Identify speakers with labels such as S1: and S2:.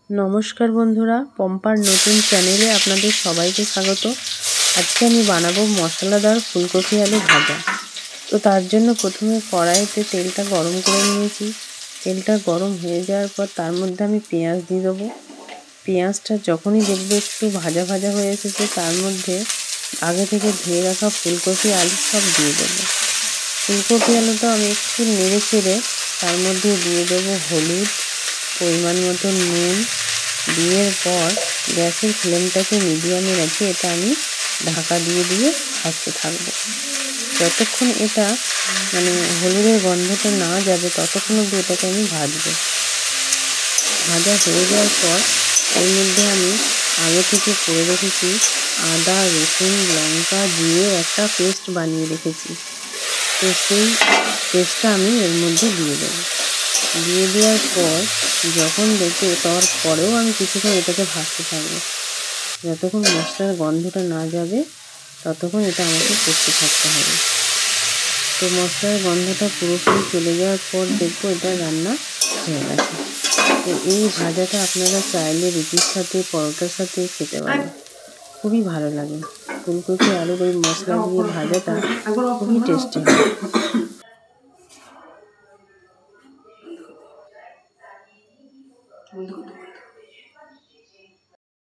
S1: নমস্কার বন্ধুরা, পম্পার নতুন চ্যানেলে আপনাদের সবাইকে স্বাগত। আজকে আমি বানাবো মশলাদার ফুলকপি আলু ভাজা। তো তার জন্য প্রথমে কড়াইতে তেলটা গরম করে নিয়েছি। তেলটা গরম হয়ে যাওয়ার পর তার মধ্যে আমি পেঁয়াজ দিয়ে দেবো। পেঁয়াজটা যখনই দেখবো একটু ভাজা ভাজা হয়ে এসেছে, তার মধ্যে আগে থেকে ধুয়ে রাখা ফুলকপি আলু সব দিয়ে দেবো। ফুলকপি আলুটা আমি একটু নেড়ে চেড়ে তার মধ্যে দিয়ে দেবো হলুদ, পরিমাণ মতো নুন। দেওয়ার পর গ্যাসের ফ্লেমটাকে মিডিয়ামে রেখে এটা আমি ঢাকা দিয়ে ভাজতে থাকবো। যতক্ষণ এটা হলুদের গন্ধটা না যাবে ততক্ষণ অবধি এটাকে আমি ভাজবো। ভাজা হয়ে যাওয়ার পর এর মধ্যে আমি আগে থেকে করে রেখেছি আদা, রসুন, লঙ্কা, জিরে একটা পেস্ট বানিয়ে রেখেছি। তো সেই পেস্টটা আমি এর মধ্যে দিয়ে দেবো। দিয়ে দেওয়ার পর যখন দেখে তারপরেও আমি কিছুক্ষণ এটাকে ভাজতে থাকবো। যতক্ষণ মশলার গন্ধটা না যাবে ততক্ষণ এটা আমাকে করতে থাকতে হবে। তো মশলার গন্ধটা পুরোপুরি চলে যাওয়ার পর দেখবো এটা রান্না হয়ে গেছে। তো এই ভাজাটা আপনারা চাইলে রুটির সাথে, পরোটার সাথে খেতে পারেন, খুবই ভালো লাগে। ফুলকপি আলুর ওই মশলা দিয়ে ভাজাটা খুবই টেস্টি হয়।